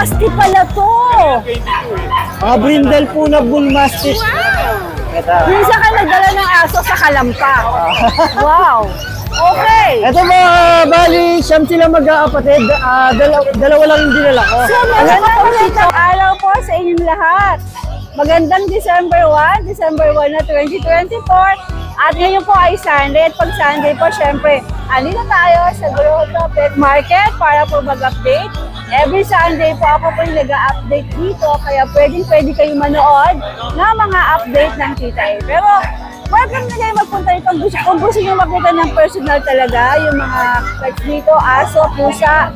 Mastiff pala to. Brindle po na bull mastiff. Wow! Minsan ka nagdala ng aso sa Kalampa. Wow! Okay. Ito ba, bali, siyam sila mag-aapatid. Dalawa lang yung dinala ko. So, magandang araw po sa inyong lahat. Magandang December 1 na 2024. At ngayon po ay Sunday. At pag Sunday po, syempre, andito tayo sa Grotto Pet Market para po mag-update. Every Sunday po ako po yung nag-update dito. Kaya pwede kayong manood ng mga update ng Tita A. Pero, welcome na kayo magpunta dito. Kung gusto nyo makita ng personal talaga, yung mga pets dito, aso, pusa,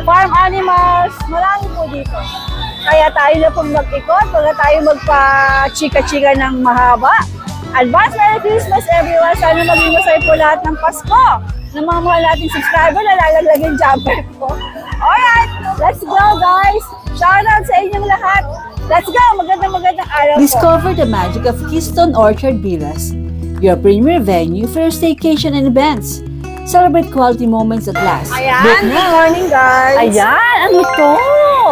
farm animals, marami po dito. Kaya tayo na pong mag-ikot, baga tayo magpa-chika-chika ng mahaba. Advance Merry Christmas everyone! Sana maging masaya po lahat ng Pasko ng mga mahal nating subscriber na lalaglag yung jumper ko. Alright, let's go guys! Shoutout sa inyong lahat! Let's go! Magandang araw po! Discover the magic of Keystone Orchard Villas, your premier venue for your staycation and events. Celebrate quality moments at last. Ayan, good morning guys! Ayan, ano to?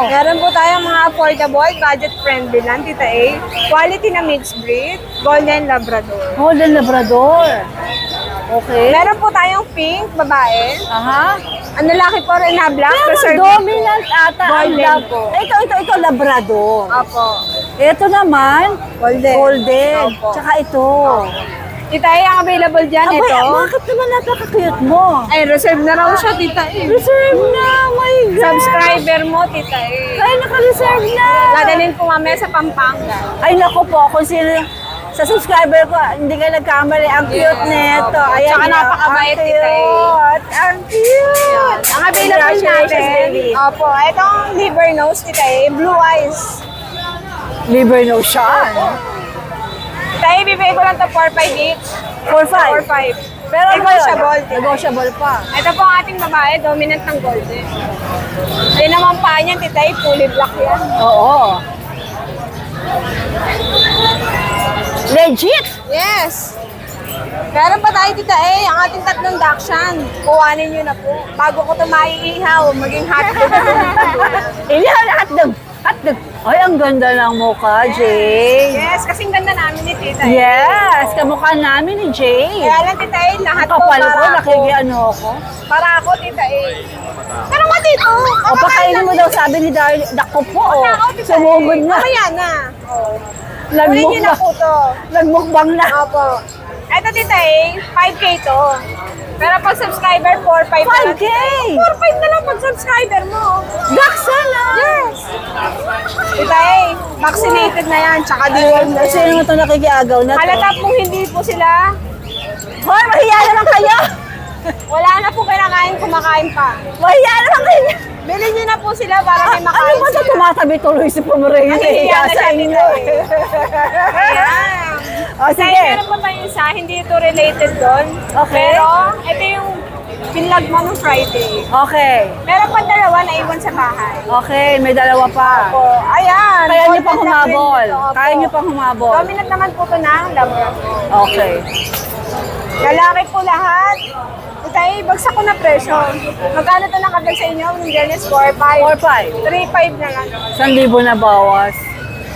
Meron po tayong mga affordable, budget-friendly lang, Tita A. Quality na mixed breed, Golden Labrador. Golden Labrador. Okay. Meron po tayong pink, babae. Aha. Ang lalaki po rin na black, Pero preserved. dominant ata ang Golden po. Ito, Labrador. Opo. Ito naman, Golden. Golden. Opo. Tsaka ito. Tita A, ang available dyan, Abay, ito. bakit naman napaka-cute mo? Ay, reserve na raw siya, Tita A. Reserve na, my God. Subscriber mo, Tita A. Ay, naka-reserve na. Dadalhin po mamaya sa Pampanga. Ay, naku po, kung sino sa subscriber ko, hindi ka nagkamali. Ang cute nito. Ayan, Tsaka napakabait, Tita A. Ang cute. Ang available Congratulations, natin, baby. opo, itong liver nose, Tita A, blue eyes. Liver no siya. Tayo, bibigay ko lang ito 4-5 each. 4-5. 4-5. Pero negotiable. Negotiable pa. Ito po ang ating babae, dominant ng golden. Ayun naman pa niyan, Tita A, fully black yan. Oo. Legit! Yes! Meron pa tayo, Tita A, ang ating tatlong Dachshund. Kuhanin nyo na po. Bago ko ito maiihaw, maging hotdog na ito. Ilihan hotdog. Hotdog. Ay, ang ganda ng mukha, Jay. Yes, kasing ganda namin ni Tita A. Yes, kamukha namin ni Jay. Kaya lang, Tita A, lahat to Kapal ko, para ako. nakikiano ako. Para ako, Tita A. Pero nga dito. O, pakainin mo daw, sabi ni Darlie. Dako po, o. Sumugod na. Mamaya na. Kunin nyo na po to. Nagmukbang na. Opo. Ito, Tita A, 5K to. Pero pag subscriber, 4-5 na lang. 5K? 4-5 na lang pag subscriber mo. Daksan na. Yes! Tita A, vaccinated na yan, tsaka deworm na Sino yan. nga ito nakikiagaw na to? Halata pong hindi po sila, Hoy, mahiya naman kayo. wala na po kinakain, kumakain pa. Mahiya naman kayo. Bilhin nyo na po sila para may Ano makain ba ito sila. tumatabi tuloy si Pomeranian? Nahihiya na Sa siya, inyo. Tita A. Ayan. O, Sige. sige. Meron po tayo isa, hindi ito related doon. Okay. Pero, ito yung pinlag mo nung Friday. Okay. Meron pa dalawa na iwan sa bahay. Okay, may dalawa pa. Opo. Ayan. Kaya nyo Golden pang humabol. Labrador. Opo. Kaya nyo pang humabol. Dominant naman po ito ng Labrador. Okay. Lalaki po lahat. Itay, bagsak ko na presyo. Magkano ito nakabag sa inyo? Yung Dennis 4-5. 4-5. 3-5 na lang. 1,000 na bawas.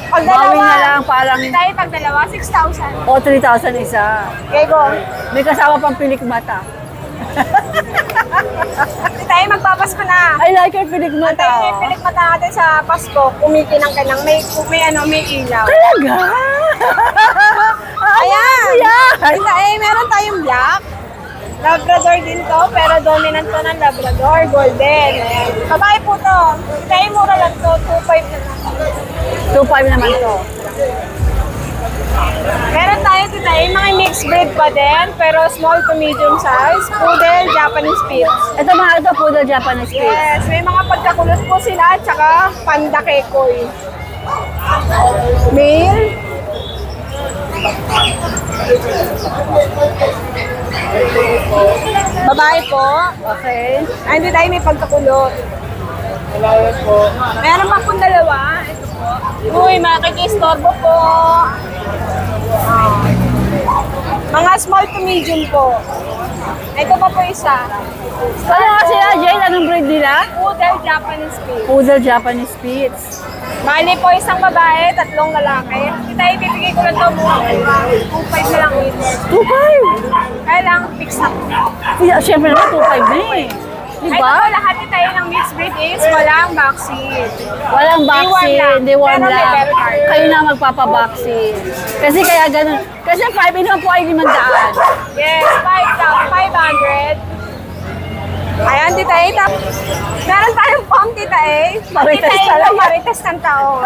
Pag Bawin dalawa, na lang, parang Itay, pag dalawa, 6,000. o 3,000 isa. Okay, go. May kasama pang pilik mata. Itay, magpapasko na. I like your pilik mata. Itay, may pilik mata natin sa Pasko. Kumikinang ka ng may ilaw. Talaga? Ayan! Ayan! Itay, meron tayong black. Labrador din to, pero dominant to ng Labrador, golden. Ayan. Babae po to. Itay, mura lang to, 2.5 na lang. 2,500 naman to. Meron tayo Tita A, mga mixed breed pa din, pero small to medium size. Poodle, Japanese Spitz. Ito mga ito, Poodle Japanese Spitz. Yes, may mga pagkakulot po sila, tsaka Panda Kekoy. Male. Babae po. Okay. Ay, hindi tayo may pagkakulot. Meron pa pong dalawa. Ito po. Uy, makikistorbo po. Mga small to medium po. Ito pa po isa. Ano kasi Jane, anong breed nila? Poodle Japanese Spitz. Poodle Japanese Spitz. Bali po, isang babae, 3 lalaki. Kita ibibigay ko lang ito muna. 2.5 na lang each. 2.5. Kaya lang, fix na. Siyempre naman, 2.5 na eh. Ito Diba? po, lahat tayo ng mixed breed is walang vaccine. Walang vaccine, Di deworm Pero may lang. bell card. Kayo na magpapabaksin. Kasi kaya ganun. Kasi 5 naman po ay 500. Yes, 500. Ayan, Tita A. Meron tayong pump, Tita A. Marites Tita A, talaga. marites ng taon.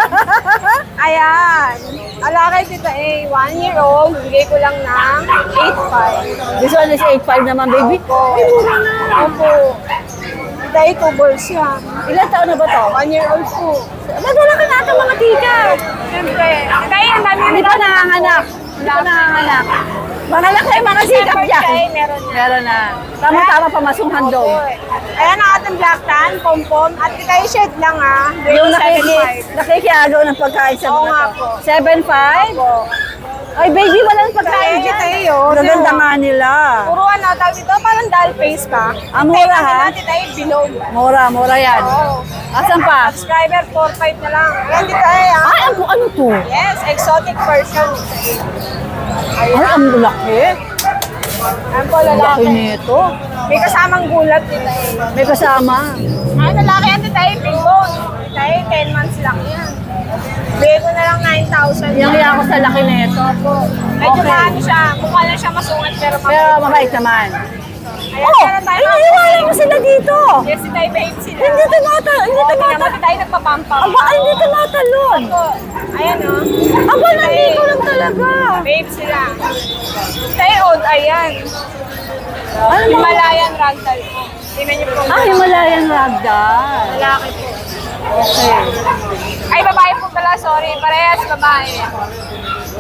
Ayan. Alakay, Tita A. 1-year-old. Bigay ko lang ng 8.5. This one is 8.5 naman, baby. Ay, mura na. Opo. Tita A, 2 balls yan. Ilan taon na ba to? 1-year-old po. Madala ka natin mga tika. Siyempre. Tita A, ang dami Hindi pa nanganganak. Hindi pa nanganganak. Manganak na yung mga sikap dyan. Meron na. Meron na. Tama-tama pa masunghan daw. Ayan ang ating black tan, pom-pom. At Tita A, shed lang ha. Yung 7.5. nakikiagaw ng pagkain sa Oo mga nga to. po. 7.5? Ay, baby, walang pagkain Tita dyan. A, oh. Gaganda nga nila. Puro ano, tawag dito, parang doll face ka. Ah, mura, ha? Tita A, bilog. Mura yan. Oo. Asan pa? Subscriber, 4.5 na lang. Ayan, Tita A, ha? Ay, ano to? Yes, exotic version. Ay, ang laki. Ayan po, Ang laki lalaki. nito. May kasamang gulat, Tita A. May kasama. Ay, lalaki yan, Tita A, big bone. Tita A, 10 months lang yan. Bigay ko na lang 9,000. Yang ako sa laki nito. Medyo Okay. maano siya. Mukha lang siya masungat pero Pero mabait naman. Ayan, Oh, meron tayo. iniiwalay mo sila dito. Yes, si Tay Babe sila. Hindi tumatalon. Hindi Oo, tingnan mo, tumatalon. tayo nagpapampaw. Aba, hindi tumatalon. Ayan o. Aba, nandito lang talaga. Babe sila. Tayo old, ayan. Ano mo? Himalayan ragdoll po. Tingnan niyo po. Ah, Himalayan Ragdoll. Lalaki po. Okay. Ay, babae po pala, sorry. Parehas babae.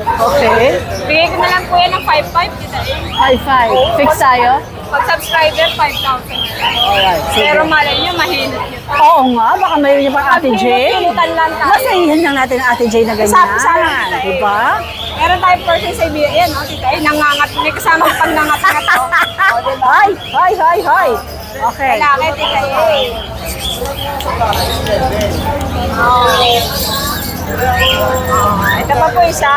Okay. Bigay ko na lang po yan ng 5.5 kita eh. 5-5. Fix tayo? Pag subscriber, 5,000. Alright. Pero malay niyo, mahina niyo. Oo nga, baka mayroon niya pang Ate J. Pinutan lang tayo. Masahihan lang natin ang Ate J na ganyan. Isa-isa lang tayo. Diba? Meron tayong person sa Ibiya. Ayan, oh, tita. Ay, nangangat. May kasama pag nangat-ngat. Oh, diba? Hi. Okay. Lalaki, tita. Eh. Ito pa po isa.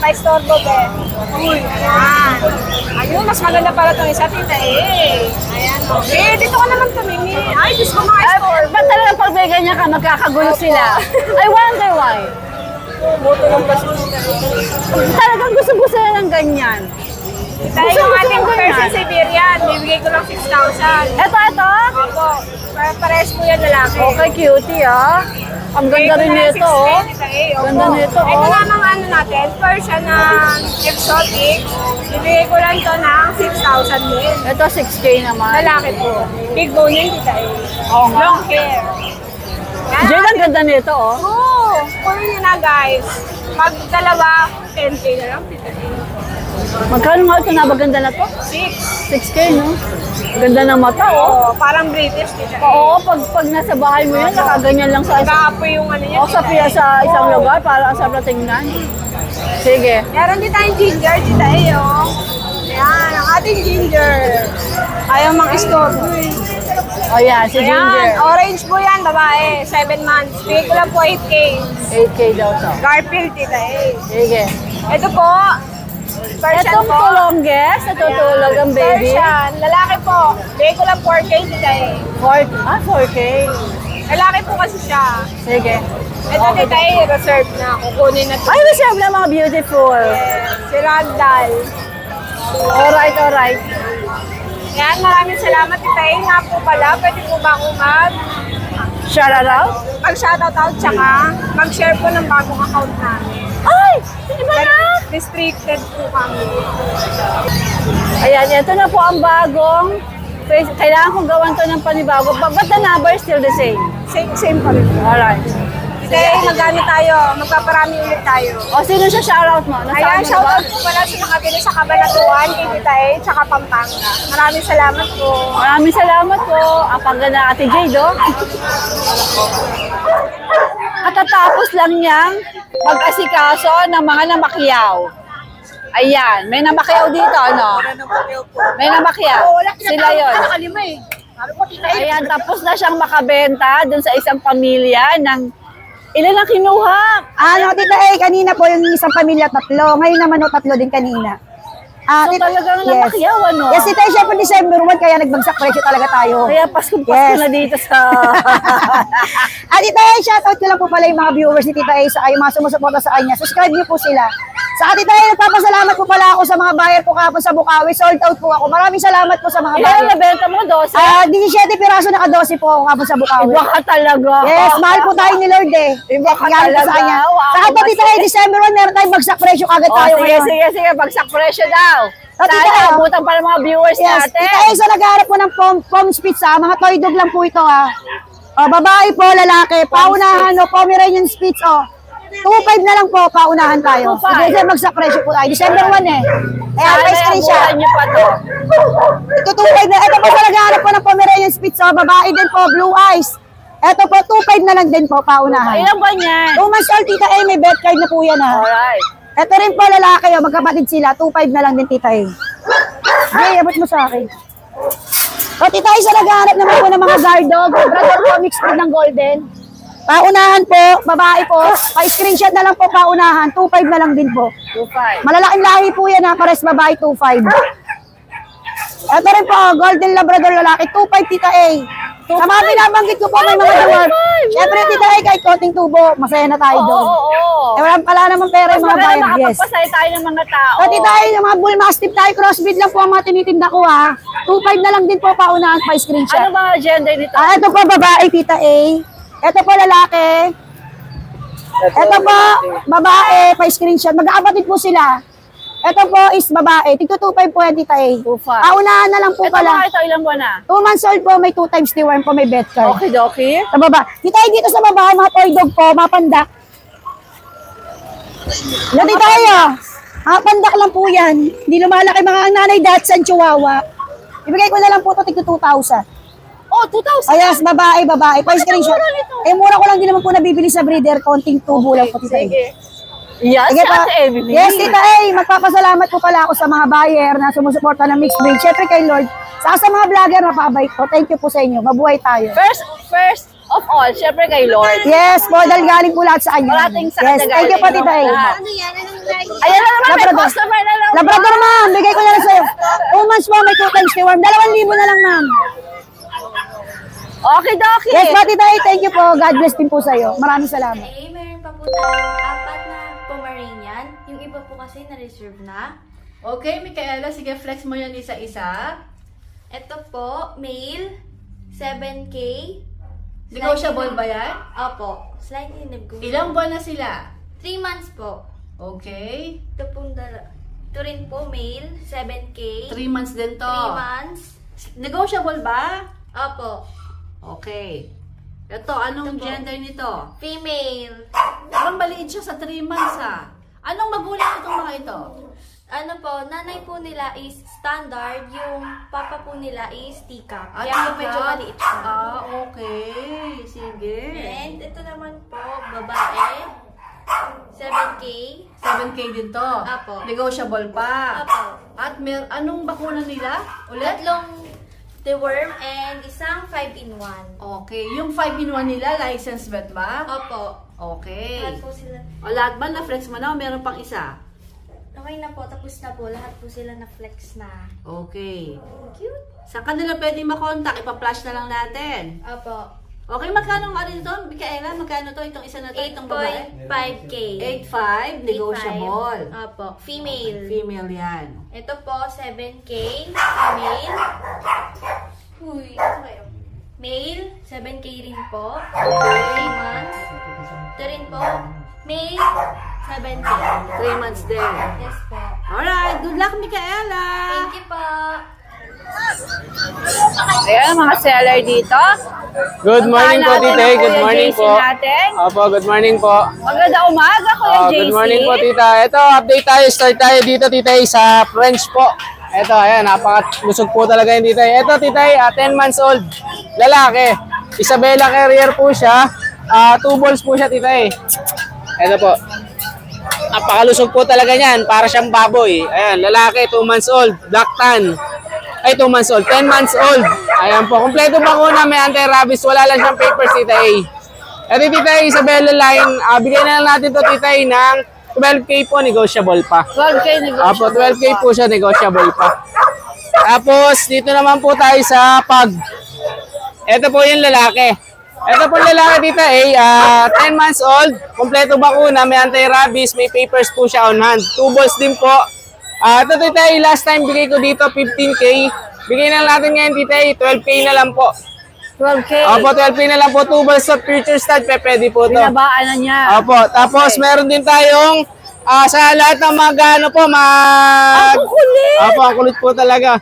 Pa-istorbo, be. Uy, ayan. Ayun, mas maganda pala itong isa, tita. Ayan, okay. Dito ka naman tumingin. Ay, Diyos ko, mga istorbo. Ba't talagang pag may ganyan ka, magkakagulo sila? I wonder why. Buto ng baso. Talagang gusto na ng ganyan. Tayo yung ating Persian Siberian. Bibigay ko lang 6,000. Ito. Opo. Pares po yan lalaki. Okay, cutie ah. Ang ganda rin nito oh. Ganda nito Ito oh. namang ano natin, Persian na exotic. Bibigay ko lang to ng 6,000 din. Ito 6K naman. Lalaki po. Big bone yan, tita eh. Oo nga. Long hair. Yan. Jen, ang ganda nito oh. Oo. Puro nyo na guys. Pag dalawa, 10K na lang, tita eh. Magkano nga ito? Nabaganda na to? 6. 6K no? Ganda ng mata oh. Oo, parang British, tita eh. Oo, pag nasa bahay mo yan, nakaganyan lang sa Nag-aapoy yung ano niya. o sa isang lugar para sa tingnan. Sige. Meron din tayong ginger, tita eh, oh. Ayan, ang ating ginger. Ayaw mang istorbo eh. O yan, si Ayan, Ginger. orange po yan, babae. 7 months. Bigay ko lang po 8K. 8K daw to. Garfield, tita eh. Sige. Ito po, Persian Itong po. tulongges, natutulog ang baby. Persian, lalaki po. Bigay ko lang 4K, tita eh. 4K. Lalaki po kasi siya. Sige. Ito, tita eh, reserve na. Kukunin na to. Ay, reserve na mga beautiful. Si Ragdoll. Alright. Yan, maraming salamat, tita eh. Nga po pala, pwede po ba akong Shout out? mag-shoutout out tsaka mag-share po ng bagong account namin. Ay! Iba na! Restricted po kami. Ayan, ito na po ang bagong face. Kailangan kong gawan to ng panibago. But the number is still the same. Same pa rin. Alright. Today, mag-ano tayo, magpaparami ulit tayo. O, sino siya shoutout mo? Ayan, Nasaan mo na ba? shoutout po pala sa nakabili sa Cabanatuan, Tita tsaka Pampanga. Maraming salamat po. Maraming salamat po. Ang paganda Ate Jade, oh. Katatapos lang niyang mag-asikaso ng mga namakyaw. Ayan, may namakyaw dito, ano? May namakyaw. Sila yun. Ayan, tapos na siyang makabenta dun sa isang pamilya ng ilan ang kinuha? Ano, tita kanina po yung isang pamilya 3. Ngayon naman 3 din kanina. So talagang namakyaw, ano? Yes, tita, syempre December 1, kaya nagbagsak presyo talaga tayo. Kaya Pasko na dito sa... Tita shoutout ko lang po pala yung mga viewers ni Tita sa yung mga sumusuporta sa kanya. Subscribe niyo po sila. Sa Tita nagpapasalamat po pala ako sa mga buyer ko kahapon sa Bukawi. Sold out po ako. Maraming salamat po sa mga buyer. Ilan nabenta mo? 12? 17 piraso, naka-12 po ako kahapon sa Bukawi. Iba ka talaga. Yes, mahal po tayo ni Lord eh. Iba ka talaga. Saka po Tita December 1, meron tayong bagsak presyo kagad tayo ngayon. Sige, bagsak presyo daw. Sana abutan pa ng mga viewers natin. Tita sa nag-aarap po ng pom spits mga toy dog lang po ito babae po, lalaki, paunahan Pomeranian spits 2.5 na lang po, paunahan tayo. Kasi magsak presyo po tayo. December 1 eh. Kaya may screenshot. Ito 2.5 na. Ito po sa nag-aarap po ng Pomeranian spits babae din po, blue eyes. Ito po, 2.5 na lang din po, paunahan. Ilan ba yan? 2 months old, Tita may bet card na po yan Alright. Ito rin po lalaki, magkapatid sila. 2.5 na lang din, Tita Okay, abot mo sa akin. Tita sa naghahanap naman po ng mga guard dog. Brother po, mixed breed ng golden. Paunahan po, babae po. Pa-screenshot na lang po paunahan. 2.5 na lang din po. 2.5. Malalaking lahi po yan pares babae, 2.5. Ito rin po, golden labrador lalaki. 2.5 Tita Sa mga binabanggit ko po may mga dwarf. Siyempre Tita kahit konting tubo, masaya na tayo doon. Wala naman pera yung mga buyer. Yes. Makapagpasaya tayo ng mga tao. Tita yung mga bull mastiff tayo, crossbreed lang po ang mga tinitinda ko 2.5 na lang din po paunahan pa screenshot. Ano ba gender nito? Ito po babae Tita Ito po lalaki. Ito po babae pa screenshot. Mag-aabatid po sila. Ito po is babae. Tigto 2.5 po yan, Tita 2.5. Paunahan na lang po pala. Ito ilang buwan na? 2 months old po, may 2 times deworm po, may bet card. Okay. Sa baba. Tita dito sa baba, mga toy dog po, mga pandak. Lati tayo. Pandak lang po yan. Hindi lumalaki mga ang nanay Dachshund Chihuahua. Ibigay ko na lang po ito, tigto 2,000. Oh, 2,000? Ayos, babae. Pa screenshot. Mura ko lang din naman po nabibili sa breeder. Konting tubo lang po, Tita Sige. Yes, sige pa. Ate Yes, Tita magpapasalamat po pala ako sa mga buyer na sumusuporta ng mixed breed. Siyempre kay Lord. Sa mga vlogger na pabait po. Thank you po sa inyo. Mabuhay tayo. First of all, siyempre kay Lord. Yes, po. Dahil galing po lahat sa kanya. Parating sa yes, thank you po, Tita Ano yan? Anong like? Ayan na naman, may Labrador. customer na lang. Labrador, ma'am. Bigay ko na lang sa'yo. 2 months po, may 2 times deworm. 2,000 na lang, ma'am. Okay. Yes, po, Tita thank you po. God bless din po sa'yo. Maraming salamat. Meron pa po tayong 4 na Pomeranian. Yung iba po kasi na-reserve na. Okay, Micaela, sige, flex mo yan isa-isa. Ito po, male, 7K. Negotiable ba yan? Opo, slightly negotiable. Ilang buwan na sila? 3 months po. Okay. Ito pong ito rin po, male, 7K. 3 months din to. 3 months. Negotiable ba? Opo, Okay. Ito, anong Ito po. gender nito? female. Parang maliit siya sa 3 months Anong magulang itong mga ito? Ano po, nanay po nila is standard, yung papa po nila is teacup. Ah, Kaya teacup. medyo maliit siya. Okay. Sige. And ito naman po, babae, 7K. 7K din to. Apo. Negotiable pa. Apo. At anong bakuna nila? Ulit? Tatlong deworm and isang 5-in-1. Okay. Yung 5-in-1 nila, license vet ba? Opo. Okay. Lahat po sila. O lahat ba na-flex mo na o meron pang isa? Okay na po, tapos na po. Lahat po sila na-flex na. Okay. Cute. Sa kanila pwede makontak, ipa-flash na lang natin. Opo. Okay, magkano nga rin ito? Micaela, magkano to? Itong isa na to, itong babae? 8.5K. 8.5, negotiable. Opo. Female. Female yan. Ito po, 7K. Female. Uy, ito kayo. Male, 7K rin po. 3 months. Ito rin po. Male, 7K. 3 months din. Yes po. Alright, good luck, Micaela! Thank you po. Ayan, mga seller dito. Good morning po, Tita. Good morning po. Natin. Opo, good morning po. Maganda umaga, Kuya JC. Good morning po, Tita. Ito, update tayo. Start tayo dito, Tita, sa French po. Ito, ayan, napaka-lusog po talaga yung Tita. Ito, Tita, 10 months old. Lalaki. Isabella Carrier po siya. 2 balls po siya, Tita. Ito po. Napakalusog po talaga niyan. Para siyang baboy. Ayan, lalaki, 2 months old. Black tan. Ay, 2 months old. 10 months old. Ayan po. Kompleto bakuna. May anti-rabies. Wala lang siyang papers, Tita A. Ito, Tita A, Isabella line. Bigyan na lang natin to, Tita A, ng 12K po. Negotiable pa. 12K negotiable. Apo, 12K po siya. Negotiable pa. Tapos, dito naman po tayo sa pag. Ito po yung lalaki. Ito po lalaki dito 10 months old, kompleto bakuna, may anti-rabies, may papers po siya on hand. 2 balls din po. Ito dito last time bigay ko dito 15K. Bigay na natin ngayon dito 12K na lang po. 12K. Opo, 12K na lang po. 2 balls of future stud, pwede po to. Binabaan na niya. Opo, tapos meron din tayong sa lahat ng mga Ang kulit! Opo, ang kulit po talaga.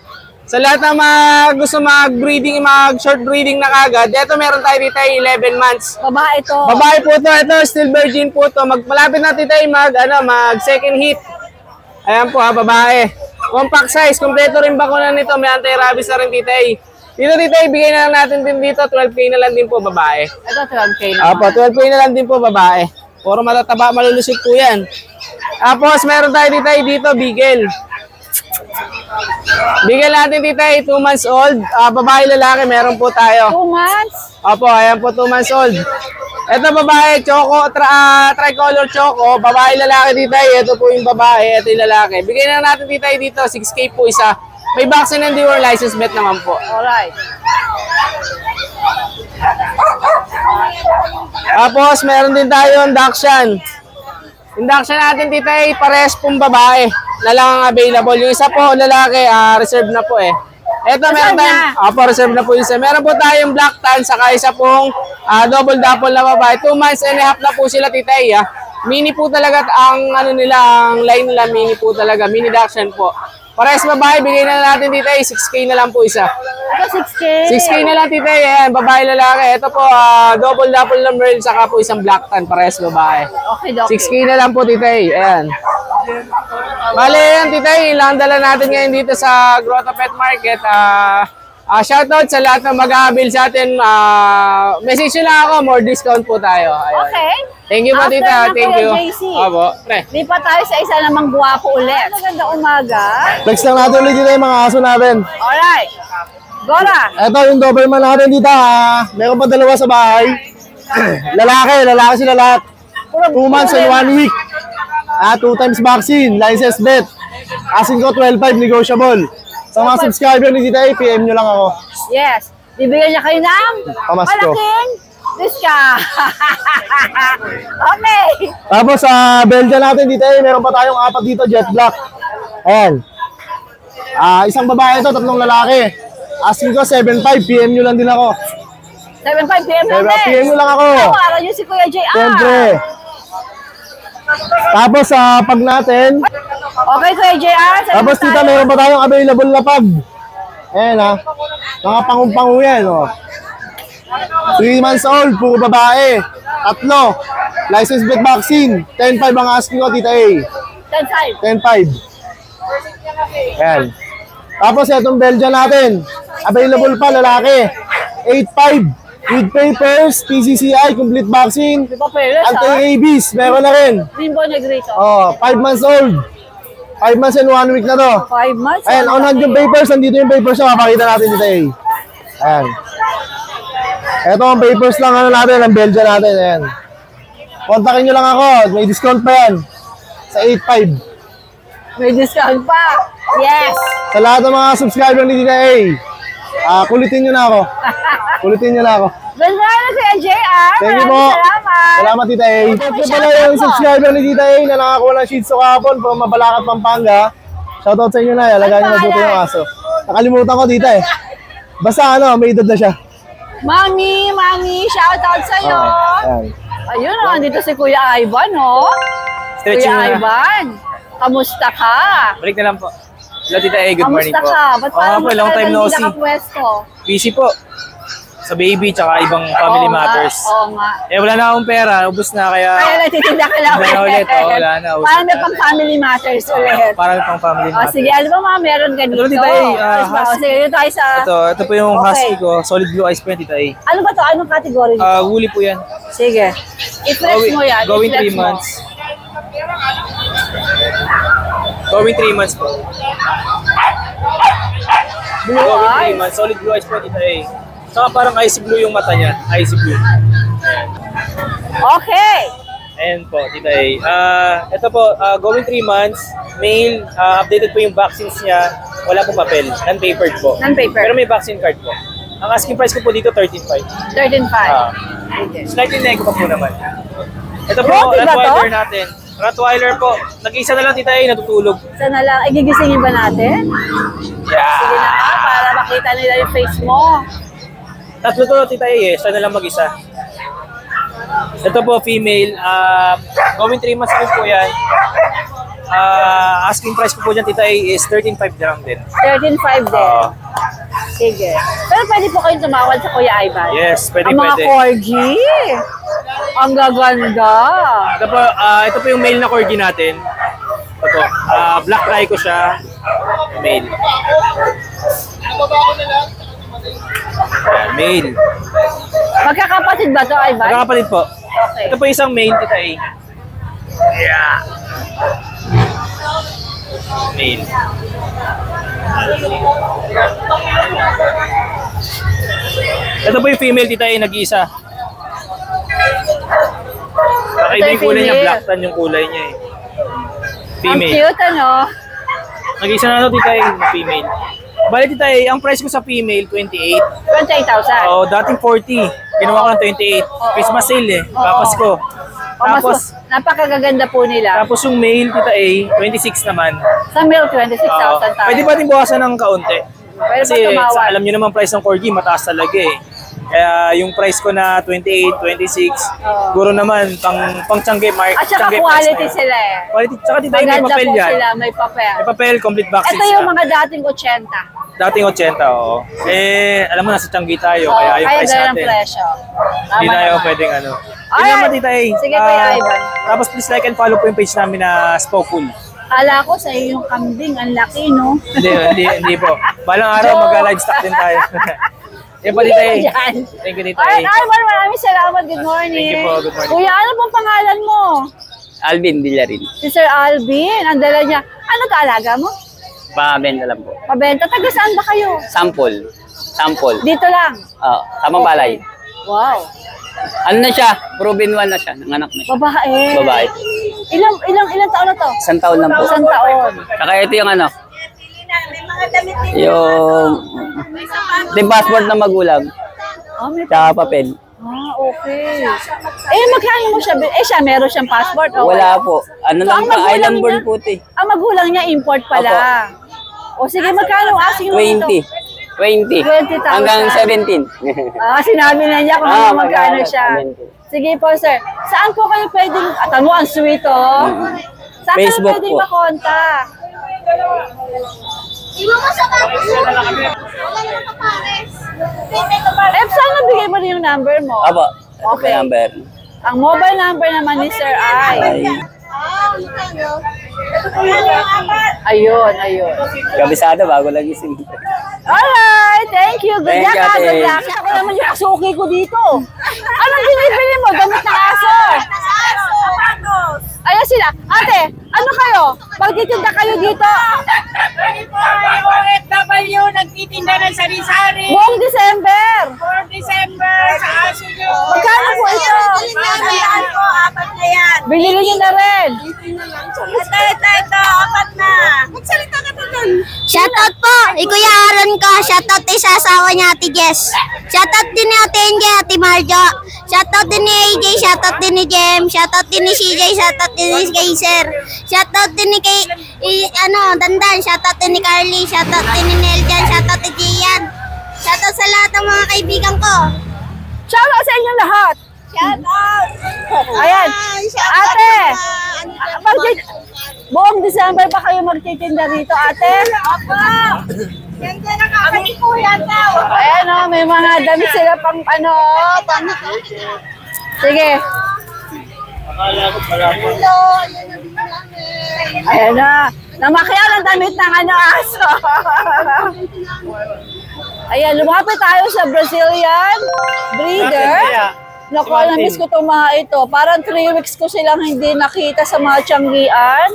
Sa lahat ng gusto mag-breeding, mag-short breeding na kagad, dito meron tayo dito 11 months. Babae to. Babae po to, ito still virgin po to. Malapit na tayo mag second heat. Ayan po babae. Compact size, kompleto rin bakuna nito, may anti-rabies na rin dito. Dito ibigay na lang natin din dito, 12K na lang din po babae. Ito 12K na. Apo, 12K na lang din po babae. Puro matataba, malulusog po yan. Tapos meron tayo dito, Beagle. Bigyan natin dito 2 months old. Babae, lalaki, meron po tayo. 2 months? Opo, ayan po, 2 months old. Ito babae, choco, tricolor choco. Babae, lalaki dito. Ito po yung babae, ito yung lalaki. Bigyan na natin dito 6K po isa. May vaccine and deworm license bet naman po. Alright. Tapos, meron din tayong Dachshund. Yung Dachshund natin dito ay pares pong babae na lang ang available. Yung isa po, lalaki, reserve na po eh. Ito, meron tayong, reserve na po yung isa. Meron po tayong black tan, saka isa pong double dapple na babae. 2 months and a half na po sila, Tita A. Mini po talaga ang ang line nila, mini po talaga. Mini Dachshund po. Pares babae, bigay na natin dito 6K na lang po isa. Ito 6K. 6K na lang Tita A. Ayan, babae, lalaki. Ito po, double dapple na merl, saka po isang black tan, pares babae. Okay. 6K na lang po, Tita A. Ayan. Bale, yan, Tita A. Ilang dala natin ngayon dito sa Grotto Pet Market. Shoutout sa lahat ng mag-aabil sa atin. Message nyo lang ako, more discount po tayo. Ayun. Okay. Thank you po, After Tita. ng Thank Kuya you. JC. Opo. Pre. Lipat tayo sa isa namang guwapo ulit. Magandang umaga. Flex lang natin ulit dito yung mga aso natin. Alright. Gora. Ito yung Doberman natin dito ha. Meron pa dalawa sa bahay. lalaki sila lahat. 2 months and 1 week. 2 times vaccine, license bet. Asking ko 12.5 negotiable. Sa mga subscriber ni Tita A, PM nyo lang ako. Yes. Bibigyan niya kayo ng Pamasko. malaking discount. Okay. Tapos sa Belgian natin dito meron pa tayong 4 dito, jet black. Ayan. Isang babae ito, 3 lalaki. Asking ko 7.5, PM nyo lang din ako. 7:05 PM lang din. PM nyo lang ako. Tawaran niyo si Kuya JR. Siyempre. Tapos sa pag natin, Okay, Kuya JR. tapos dito meron pa tayong available na pag. Ayan ha. Mga pangung-pangu yan. 3 months old, puro babae. 3. License bet vaccine. 10.5 ang asking ko, Tita A. 10:05. 10.5. Ayan. Tapos itong Belgian natin. Available pa, lalaki. 8.5. With papers, PCCI, complete vaccine. Di ba pwede sa Anti-rabies, meron na rin. Limbo Negrito? 5 months old. 5 months and 1 week na to. 5 months. Ayan, on hand yung papers. Nandito yung papers na mapakita natin dito eh. Ayan. Ito ang papers lang natin, ang Belgian natin. Ayan. Kontakin nyo lang ako. May discount pa yan. Sa 8.5. May discount pa. Yes. Sa lahat ng mga subscriber ni Tita A, kulitin nyo na ako. Kulitin nyo na ako. Ganda na Kuya JR. Thank you Maraming po. salamat. Salamat, Tita A. Ito pala yung subscriber ni Tita A na nakakuha ng Shih Tzu kahapon from Mabalacat, Pampanga. Shoutout sa inyo na. Alagaan nyo mabuti yung aso. Nakalimutan ko, Tita eh. Basta may edad na siya. Mami, shout out sa'yo. Ayan. Ayun, nandito si Kuya Ivan, Stretching Kuya na. Ivan, kamusta ka? Balik na lang po. Hello, Tita A. Good morning Kamusta po. ka? Ba't parang po, long time no hindi see. nakapwesto? Busy po. Sa baby, tsaka ibang family Oo nga, matters. Oo nga. Wala na akong pera. Ubus na, Kaya kaya natitinda ka lang. Wala na ulit, wala na. Parang may pang family matters ulit. para pang family O matters. sige, ano ba mga meron ganito? Ito, Tita A, O sige, dito tayo sa... Ito po yung Okay. husky ko. Solid blue eyes po yan, Tita A. Ano ba to? Anong category nito? Woolly po yan. Sige. I-flex mo yan. Going I-flex 3 mo. months. Going 3 months po. Blue Going 3 eyes. months. Solid blue eyes po, Tita A. Saka parang icy blue yung mata niya. Icy blue. Okay. Ayan po, Tita A. Ito po, going 3 months, male, updated po yung vaccines niya. Wala pong papel. Non-papered po. Non-paper. Pero may vaccine card po. Ang asking price ko po dito, 13.5. 13.5. Slightly nego pa po naman. Ito po, Roti ba to? Rottweiler natin. Rottweiler po. Nag-isa na lang, Tita A, natutulog. Sana lang, gigisingin ba natin? Sige na nga, para makita nila yung face mo. Tatlo to, Tita A, eh. Siya na lang mag-isa. Ito po, female. Going 3 months rin po yan. Asking price po dyan, Tita A, is 13.5 lang din. 13.5 din. Sige. Pero pwede po kayong tumawad sa Kuya Ivan. Yes, pwede, Ang mga pwede. corgi. Ang gaganda. Ito po yung male na corgi natin. Ito po. Black Trico siya. Male. Male. Magkakapatid ba to, Ivan? Magkakapatid po. Okay. Ito po isang male, Tita A. Yeah. Male. Ito po yung female, Tita A, nag-iisa. Nakaiba yung kulay niya, female. black tan yung kulay niya eh. Ang Female. cute, ano? Nag-iisa na ito, Tita A, na female. Bali, Tita A, ang price ko sa female, 28. 28,000. Oo, dating 40. Ginawa ko ng 28. Christmas sale eh. Tapos ko. Tapos, napakagaganda po nila. tapos yung male, Tita A, 26 naman. Sa male, 26,000 tayo. Pwede ba din buwasan ng kaunti? Pwede Kasi ba tumawad? alam niyo naman price ng corgi, mataas talaga eh. Kaya yung price ko na 28, 26, siguro naman pang tiyangge mark. At saka tiyangge quality price na sila eh. yun. Quality, tsaka Tita A, may Maganda papel po yan. sila, may papel. May papel, complete vaccines Ito yung na. mga dating 80. Dating 80, oo. Eh, alam mo, nasa tiyangge tayo, kaya yung price ganun ang natin. presyo. Hindi Tama tayo naman. pwedeng ano. Alright. Yun naman, Tita A. Sige, Kuya Ivan. Tapos please like and follow po yung page namin na Spokeful. Kala ko sa iyo yung kambing, ang laki, no? Hindi po. Balang araw Joke. mag-livestock din tayo. Yan po, Tita A. Hindi ka dyan. Thank you, Tita Alright, A. Ivan, maraming salamat. Good morning. Thank you po, good morning. Kuya, ano pong pangalan mo? Alvin Villarin. Si Sir Alvin. Ang dala niya. Ano kaalaga mo? Pabenta lang po. Pabenta. Taga saan ba kayo? Sample. Dito lang. Tamang balay. Wow. Ano na siya? Proven 1 na siya. Nanganak na siya. Babae. Babae. Ilang taon na to? 1 taon lang po. 1 taon. Saka ito yung ano. Yung passport na magulang. May Tsaka papel. okay. Magkano mo siya? Siya, meron siyang passport? Okay. Wala po. Ano So, lang ang pa, magulang island born niya- po ito eh. Ang magulang niya, import pala. O sige, magkano asking mo dito? 20. 20,000. Hanggang 17. Sinabi na niya kung magkano siya. 17. Sige po, sir. Saan po kayo pwedeng, mo, ang sweet, oh. Saan Facebook kayo pwedeng po. makontak? Saan nabigay mo rin yung number mo? Apo. Ito Okay. po yung number. Ang mobile number naman ni Sir Ay. Ayun. Kabisado, bago lang isip. Alright, thank you. Good Thank luck, you, ha. Good ate. luck. Ako naman yung suki ko dito. Anong binibili mo? Gamit ng aso. Ayan sila. Ate, ano kayo? Pagtitinda kayo dito? OFW, nagtitinda ng sari-sari. Buong December. For December, sa aso nyo. Magkano po ito? Pagkakaan ko, 4 na yan. Binili nyo na rin. Ito, 4 na. Magsalita ka na doon. Shoutout po, Kuya Aaron ko. Shoutout din sa asawa niya, Ate Jess. Shoutout din ni Ate Enje, Ate Marjo. Shoutout din ni AJ, shoutout din ni Jem. Shoutout din ni CJ, shoutout din ni Kaiser. Shoutout din ni Dandan. Shoutout din ni Carly. Shoutout din ni Neljan. Shoutout din ni Gian. Shoutout sa lahat ng mga kaibigan ko. Shoutout sa inyong lahat. Shoutout! Ayan. Ate, buong December pa kayo magtitinda rito, ate? Opo. Ganda na kami kuya daw. Ayan o, may mga damit sila pang Sige. Ayan na. Namakyan ang damit ng aso. Ayan, lumapit tayo sa Brazilian breeder. Naku, na-miss ko itong mga ito. Parang 3 weeks ko silang hindi nakita sa mga tiyanggian.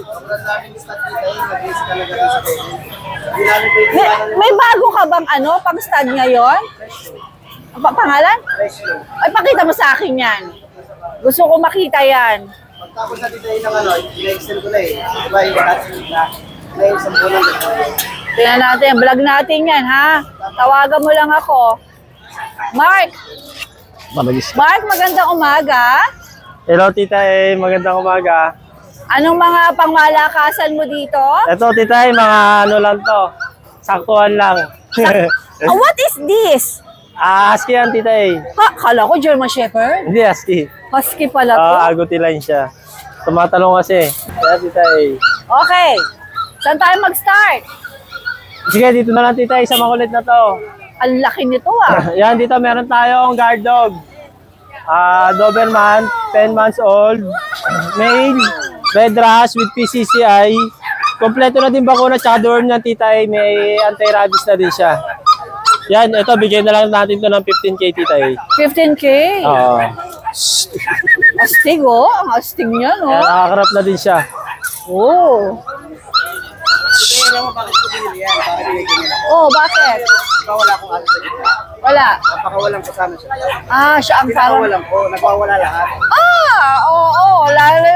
May bago ka bang pang stud ngayon? Pangalan? Ay, pakita mo sa akin yan. Gusto ko makita yan. Tapos natin tayo ng i-extend ko na eh. Diba, may isang bulan. Tingnan natin, vlog natin yan, ha? Tawagan mo lang ako. Mark! Mark, magandang umaga. Hello, Tita A. Magandang umaga. Anong mga pangmalakasan mo dito? Ito, Tita A, mga ano lang to. Saktuhan lang. What is this? Husky yan, Tita A. Ha, kala ko German Shepherd. Hindi, Husky. Husky pala to. Agouti line siya. Tumatalong kasi. Kaya, Tita A. Okay. Saan tayo mag-start? Sige, dito na lang, Tita A, sa makulit na to. Ang laki nito, Yan, dito meron tayong guard dog. Doberman, 10 months old. Male, red rash with PCCI. Kompleto na din bakuna, tsaka dorm ng Tita A. May anti-rabies na din siya. Yan, ito, bigyan na lang natin to ng 15K, Tita A. 15K? Oo. Astig, Ang astig niya, Yan, nakakarap na din siya. Oh. Oh, bakit? Wala akong aso sa gitna. Wala. Napakawalang kasama siya. Siya ang parang... Pinakawalan ko, nagwawala lahat. Oo, lalo.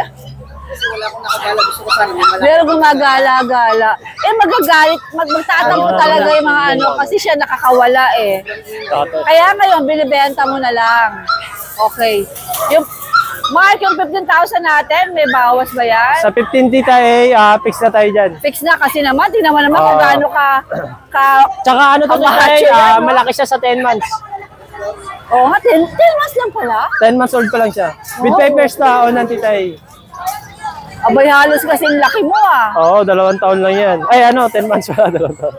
Kasi wala akong nakagala, gusto ko sana. May malaki. Pero gumagala-gala. Magagalit, magtatampo talaga yung mga kasi siya nakakawala Kaya ngayon, binibenta mo na lang. Okay. Mark, yung 15,000 natin, may bawas ba yan? Sa 15, Tita A, fix na tayo dyan. Fix na kasi naman, tingnan mo naman kung gaano ka Tsaka ano to, Tita A, malaki siya sa 10 months. Oo nga, 10 months lang pala. 10 months old pa lang siya. With papers na, ng Tita A. Abay, halos kasing laki mo Oo, 2 taon lang yan. Ay, 10 months pala, 2 taon.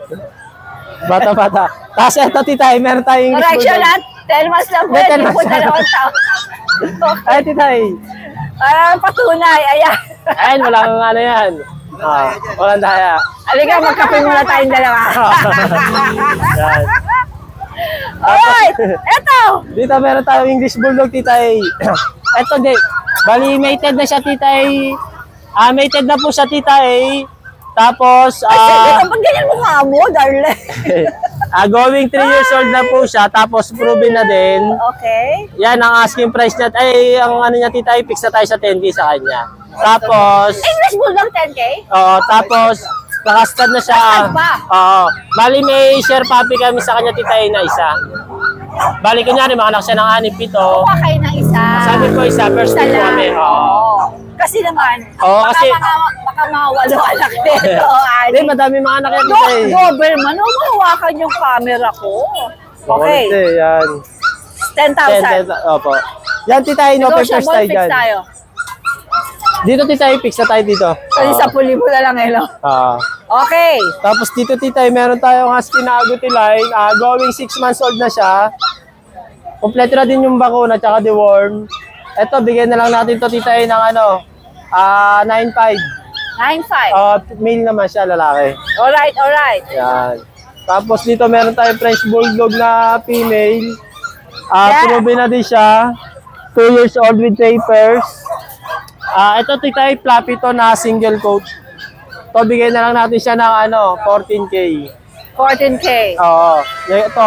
Bata-bata. Tapos eto, Tita A, meron tayong English correction Bulldog. at 10 months lang po, hindi po 2 taon. Ay, Tita A. Patunay, ayan. Ayun, walang yan. Walang daya. Halika, magkape muna tayong dalawa. Yan. Alright, eto. Dito meron tayong English Bulldog, Tita A. Eto, bali, mated na siya, Tita A. Mated na po siya, Tita A. Tapos, Pag ganyan mukha mo, darling. going 3 years old na po siya, tapos proven na din. Okay. Yan, ang asking price niya, ang niya, Tita A, fix na tayo sa 10K sa kanya. Tapos, English Bulldog 10K? Oo, tapos, nakastad na siya. Nakastad pa? Oo. Bali, may share puppy kami sa kanya, Tita A, na isa. Bali, kunyari, makanak siya ng 6-7. Kuha kayo ng isa. Sabi ko isa, first time po kami. Oo. Kasi naman, kasi baka mga 8 anak nito. Hindi, madami mga anak yan, Tita A. Doberman, mahawakan yung camera ko. Okay. Yan. 10,000. Opo. Yan, Tita A, no papers tayo fix dyan. tayo. Dito, Tita A, fix na tayo dito. Kasi sa puli mo na lang, Okay. Tapos dito, Tita A, meron tayong husky na agouti line. Going 6 months old na siya. Kompleto na din yung bakuna, tsaka deworm. Ito, bigyan na lang natin to, Tita A, ng 9.5. 9.5. Male naman siya, lalaki. Alright. Yan. Tapos dito meron tayong French Bulldog na female. Proven na din siya. 2 years old with papers. Ito, Tita A, fluffy to na single coat. Ito, bigyan na lang natin siya ng 14K. 14K. Oo. Ito,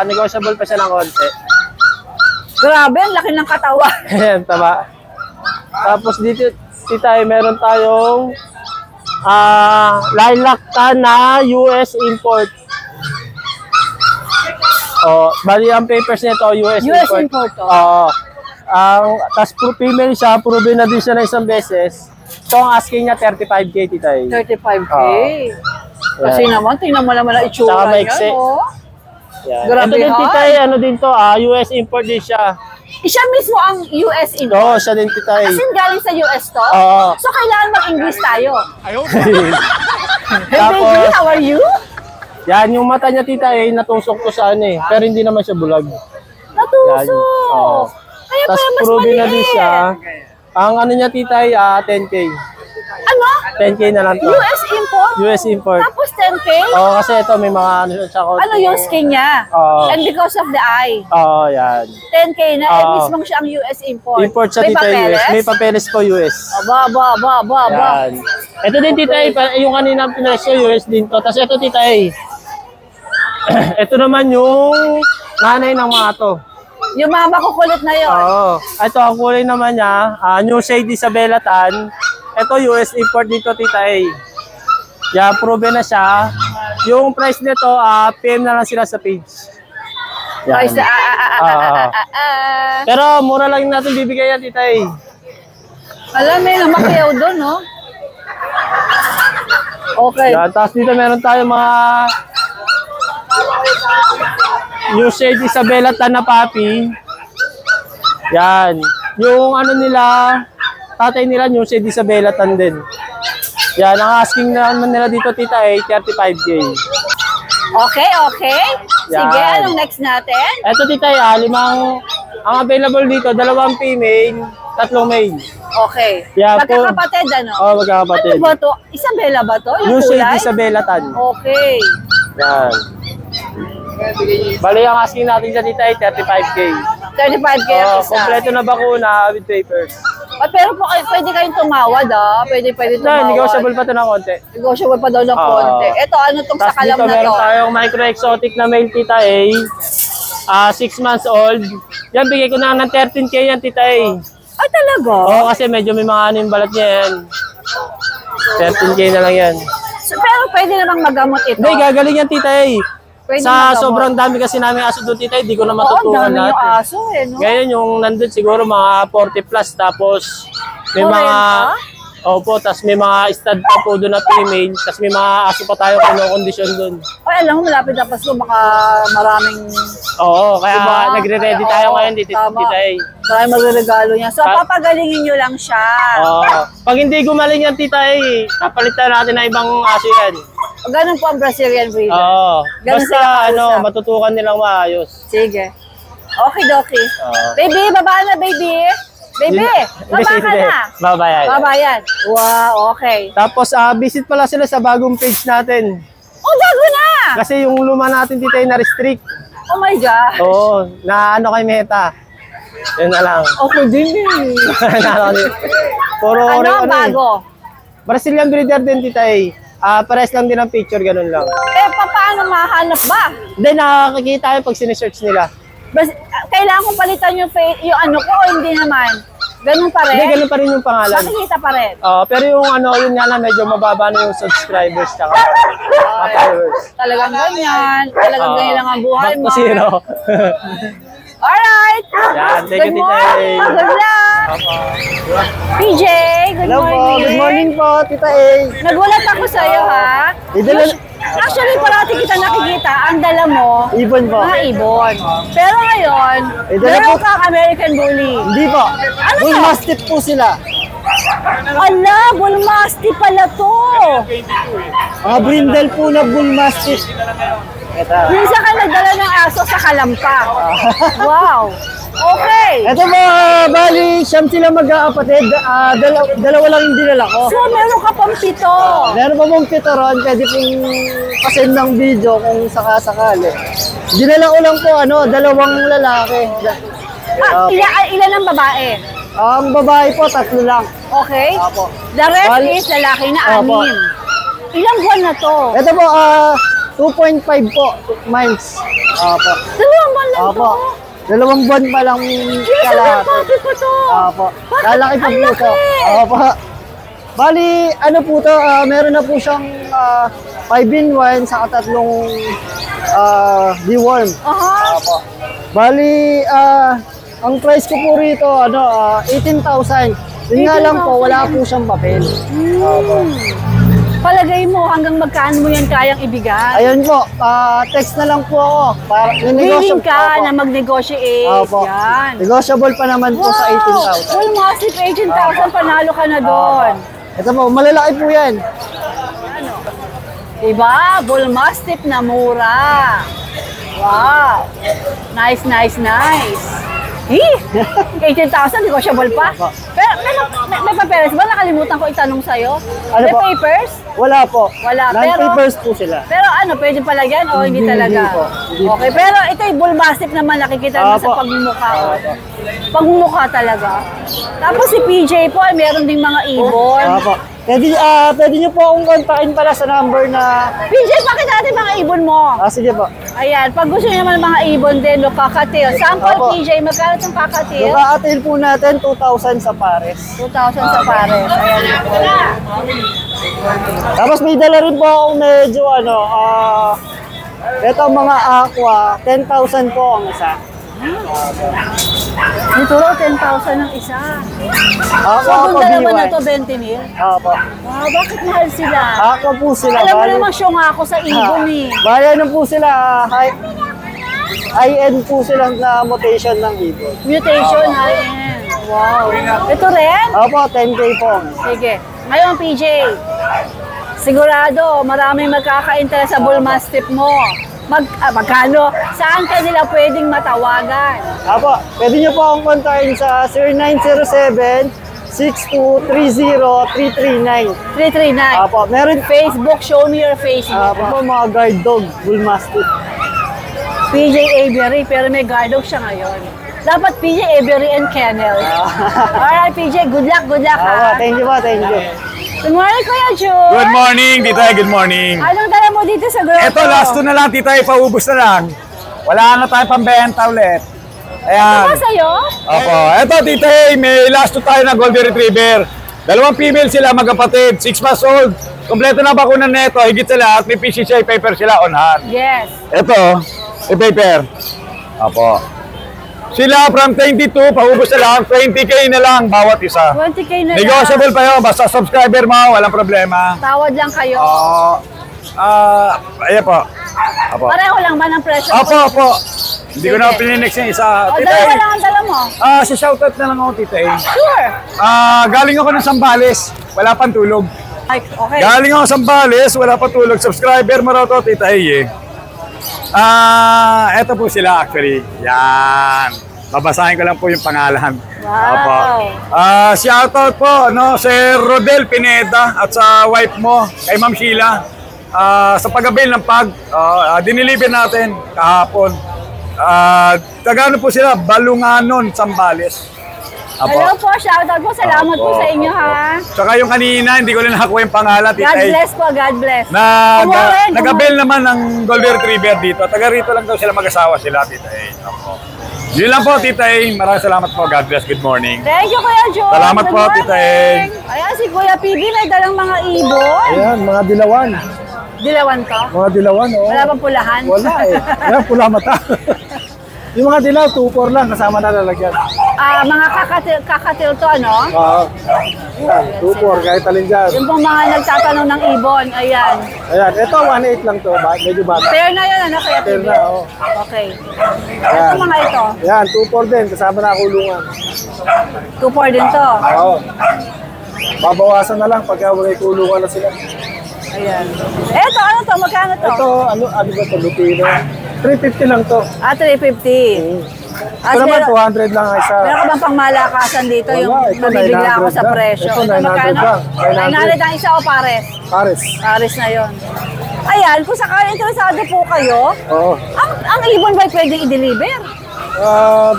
negotiable pa siya ng konti. Grabe, ang laki ng katawan. Ayan, tama. Tapos dito, Tita A, meron tayong lilac tan na US import. Bali ang papers nito, US import. Oo. Tapos female siya, proven na din siya na isang beses. So, ang asking niya 35K, Tita A. 35K. Kasi naman, tingnan mo naman ang itsura niya, Yan. Grabe, ito din, Tita A, din to, US import din siya. Siya mismo ang US import? Oo, siya din, Tita A. As in, galing sa US to? Oo. So, kailangan mag-English tayo? Hey, Tapos, baby, how are you? Yan, yung mata niya, Tita A, natusok to sa pero hindi naman siya bulag. Natusok? Kaya Tapos, pala mas proven na din maliit. siya. Ang niya, Tita A, 10K. Ano? 10K na lang to. US import? US import. Tapos 10K? Oo, kasi ito may mga ano siya. Ano yung skin niya? Oo. And because of the eye. Oo, yan. 10K na, eh, mismong siyang US import. Import siya dito US. May papeles po US. Aba. Yan. Ito din tita yung kanina pinasyo US din to. Tapos ito tita ito naman yung nanay ng mga to. Yung mga makukulit na yun. Oo. Ito ang kulay naman niya, New Shade Isabela Tan. Ito US import dito tita Yeah, proven na siya. Yung price nito, PM na lang sila sa page. Yan. Price Pero mura lang natin bibigay yan tita Alam, may namakiyaw doon, no? Okay. Yan, tapos dito meron tayo mga New Shade Isabela Tan na papi. Yan. Yung ano nila, tatay nila New Shade Isabela Tan din. Yan, ang asking naman nila dito tita 35K. Okay. Sige, Yan. anong next natin? Ito tita ang available dito, 2 female, 3 male. Okay. Yeah, magkakapatid, ano? Oo, magkakapatid. Ano ba to? Isabela ba to? Yung New Shade kulay? Isabela Tan. Okay. Yan. Bali, ang asking natin dyan dito 35K. 35K ang isa. Kompleto na bakuna with papers. Pero pwede kayong tumawad, Pwede tumawad. Negotiable pa ito ng konti. Negotiable pa daw ng konti. Ito, ano tong sa kalam na to? Tapos dito meron tayong micro-exotic na male tita 6 months old. Yan, bigay ko na ng 13K yan tita Ay, talaga? Oo, kasi medyo may mga ano yung balat niya yan. 13K na lang yan. So, pero pwede namang magamot ito? Hindi, gagaling yan tita Pwede sa magamot. sobrang dami kasi namin aso doon tita, hindi ko na matutukan dami lahat. yung aso no? Ngayon yung nandun siguro mga 40 plus tapos may mga tapos may mga stud pa po doon na female, tapos may mga aso pa tayo kondisyon doon. Ay, alam mo, malapit na Pasko, baka maraming... Oo, kaya diba? nagre-ready tayo ngayon dito tita Kaya magre-regalo niya. So, papagalingin nyo lang siya. Pag hindi gumaling yan tita kapalitan natin na ibang aso yan. Ganun po ang Brazilian breeder. Oo. Ganun Basta sila matutukan nilang maayos. Sige. Okay. Baby, baba na baby. Baby, baba ka na. Babayan. Wow, okay. Tapos visit pala sila sa bagong page natin. Oh, bago na! Kasi yung luma natin dito ay na-restrict. Oh my God. Oo, na ano kay Meta. Yun na lang. Ako din Puro ano ang bago? Brazilian breeder din tita pares lang din ang picture, ganun lang. Paano mahanap ba? Hindi, nakakakita pag sinesearch nila. Kailangan kong palitan yung ano ko o hindi naman? Ganun pa rin? Hindi, ganun pa rin yung pangalan. Makikita pa rin? Pero yung yun nga lang, medyo mababa na yung subscribers tsaka followers. Talagang ganyan. Talagang ganyan lang ang buhay mo. Back to zero. Alright. Yan, thank you, Good morning. Good luck. PJ, good morning. Good morning po, tita Nagulat ako sa'yo, ha? Actually, parati kita nakikita, ang dala mo, Ibon po. mga ibon. Pero ngayon, meron kang American Bully. Hindi po. Ano Bull to? Mastiff po sila. Ala, Bull Mastiff pala to. Mga brindle po na Bull Mastiff. Minsan ka nagdala ng aso sa kalampa. Wow. Okay. Ito po, bali, siyam sila mag-aapatid. Dalawa lang yung dinala ko. So, meron ka pang 7. Meron pa mong 7 ron, pwede pong pasend ng video kung sakasakali. Dinala ko lang po, 2 lalaki. Ilan ang babae? Ang babae po, 3 lang. Okay. Apo. The rest is lalaki na 6. Ilang buwan na to? Ito po, 2.5 po, months. Apo. 2 buwan lang Apo. to? 2 buwan pa lang kalahati. Bakit to? Apo. Lalaki pa po ito. Apo. Bali, ano po ito, meron na po siyang 5-in-1 saka 3 deworm. Apo. Bali, ang price ko po rito, 18,000. Yun nga lang po, wala po siyang papel. Apo. Palagay mo, hanggang magkano mo yan kayang ibigay? Ayun po, text na lang po ako. Willing ka na mag-negotiate. Opo. Yan. Negotiable pa naman po sa 18,000. Full massive 18,000, panalo ka na doon. Ito po, malalaki po yan. Diba? Bull Mastiff na mura. Wow. Nice. 18,000, negotiable pa. Pero may papeles ba? Nakalimutan ko itanong sa'yo. Ano may po? papers? Wala po. Wala. Non-papers po sila. Pero ano, pwede palagyan o hindi talaga? Hindi po. Okay, pero ito yung bull mastiff naman, nakikita mo sa pagmumukha. Pagmumukha talaga. Tapos si PJ po, ay meron ding mga ibon. Opo. Pwede niyo po akong kontakin pala sa number na... PJ, bakit natin mga ibon mo? Sige po. Ayan, pag gusto niyo naman mga ibon din, kakatil. Sample Opo. PJ, magkano itong kakatil? Kakatil po natin 2,000 sa pares. 2,000 sa pares. Ayan po. Tapos may dala rin po akong medyo ito mga aqua, 10,000 po ang isa. Dito raw, 10,000 ang isa. So, kung dalawa na ito, 20 mil? Opo. Wow, bakit mahal sila? Aqua po sila. Alam mo naman, siyong ako sa ibon eh. Bayan po sila. High-end po silang na mutation ng ibon. Mutation, high-end. Wow. Ito rin? Opo, 10K po. Sige. Ngayon, PJ, sigurado, maraming magkaka-interest sa bull mastiff mo. Magkano? Saan ka nila pwedeng matawagan? Apo, pwede nyo po akong kontakin sa 0907-6230-339. 339. Apo, meron Facebook, show me your Facebook. Apo, mga guard dog, bull mastiff. PJ Aviary, pero may guard dog siya ngayon. Dapat PJ Aviary and Kennel. Alright, PJ, good luck ha. Thank you po, thank you. Good morning, Kuya Jun. Good morning, Titay. Good morning. Anong dala mo dito sa grotto? Ito, last 2 na lang, Titay. Paubos na lang. Wala na tayo pambenta ulit. Ayan. Ito ba sa'yo? Opo. Ito, Titay. May last 2 tayo na Golden Retriever. 2 female sila, magkapatid. 6 months old. Kompleto na bakunan nito. Higit sa lahat, may PCCI paper sila on hand. Yes. Ito, may paper. Opo. Sila from 22, paubos na lang, 20K na lang bawat isa. 20K na lang. Negotiable pa yun, basta subscriber mo, walang problema. Tawad lang kayo. Ayan po. Apo. Pareho lang ba ng presyo? Opo. Hindi ko na pininex yung isa. O, dalawa lang ang dala mo. Si shoutout na lang ako, Titay. Sure. Galing ako ng Sambales, wala pang tulog. Ay, okay. Galing ako ng Sambales, wala pang tulog. Subscriber mo raw to, Titay. Eto po sila actually. Yan. Babasahin ko lang po yung pangalan. Wow. Shoutout po, Sir Rodel Pineda at sa wife mo, kay Ma'am Sheila. Sa pag-avail ng diniliver natin kahapon. Tagano po sila, Balunganon, Sambales. Hello po, shoutout po. Salamat po sa inyo ha. Tsaka yung kanina, hindi ko rin nakakuha yung pangalan. God bless po, God bless. Nag-avail naman ng Golden Retriever dito. Taga rito lang daw sila mag-asawa sila, Tita A. Yun lang po, Tita A. Maraming salamat po. God bless. Good morning. Thank you, Kuya Joe. Salamat po, Tita A. Ayan, si Kuya PB may dalang mga ibon. Ayan, mga dilawan. Dilawan to? Mga dilawan, Wala bang pulahan? Wala eh. Ayan, pula mata. Yung mga dilaw, 2-4 lang, kasama na lalagyan. Mga kakatil to, ano? Ayan, 2-4, kahit alin dyan. Yung pong mga nagtatanong ng ibon, ayan. Ayan, ito 1.8 lang to, medyo bata. Fair na yun, ano? Kaya Fair na, oo. Okay. Ito mga ito. Ayan, 2-4 din, kasama na kulungan. 2-4 din to. Oo. Babawasan na lang pagka may kulungan na sila. Ayan. Ito, ano to? Magkano to? Ito, ano ba ito? Lupino. 350 lang to. 350. Ito naman, 200 lang ang isa. Meron ka bang pangmalakasan dito? Wala, Yung ito, mabibigla ako 900 sa lang. presyo. Ito, 900 magkano? lang. 900 ang isa o pares? Pares. Pares na yon. Ayan, kung sakali interesado po kayo, Oo. ang ibon ba pwedeng i-deliver?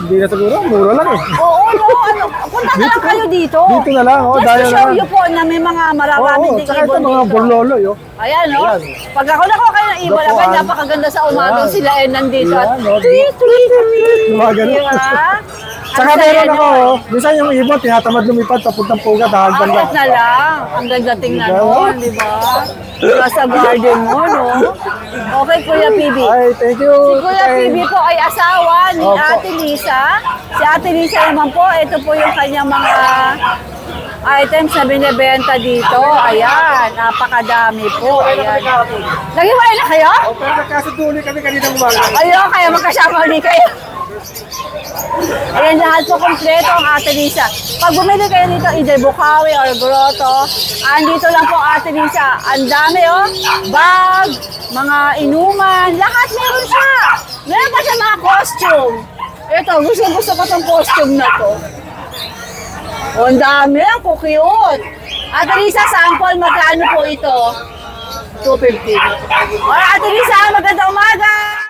Di na siguro, mura lang eh. Oo, no, punta na lang kayo dito. Dito na lang, Just dahil to show naman. you po na may mga maraming ding tsaka ibon ito mga dito. burlolo, yo. Ayan, no? Ayan. Pag ako nakuha kayo ng ibon, Gapuan. napakaganda sa umagang Ayan. sila nandito. At Ayan, no? Mga ganun. diba? Tsaka meron ako, minsan yung ibon, tinatamad lumipad, papuntang pugat, hahagdan lang. Akit na lang. Ang ganda tingnan mo, di ba? Nasa garden mo, no? Okay, Kuya PB. Ay, thank you. Si Kuya PB po ay asawa ni Opo. Ate Lisa. Si Ate Lisa naman po, ito po yung kanyang mga items na binibenta dito. Ayan, napakadami po. Ayan. Nag-iwalay na kayo? Pero nagkasuduli kami kanina umaga. Ayun, kaya magkasama ulit kayo. Ayan, lahat po kompleto ang Ate Lisa. Pag bumili kayo dito, either Bukawi or Grotto, andito lang po Ate Lisa. Ang dami, oh. Bag, mga inuman, lahat meron siya. Meron pa siya mga costume. Ito, gusto ko tong costume na to. Oh, ang dami lang po, cute. Ate Lisa, sample, magkano po ito? 250. Ate Lisa, magandang umaga!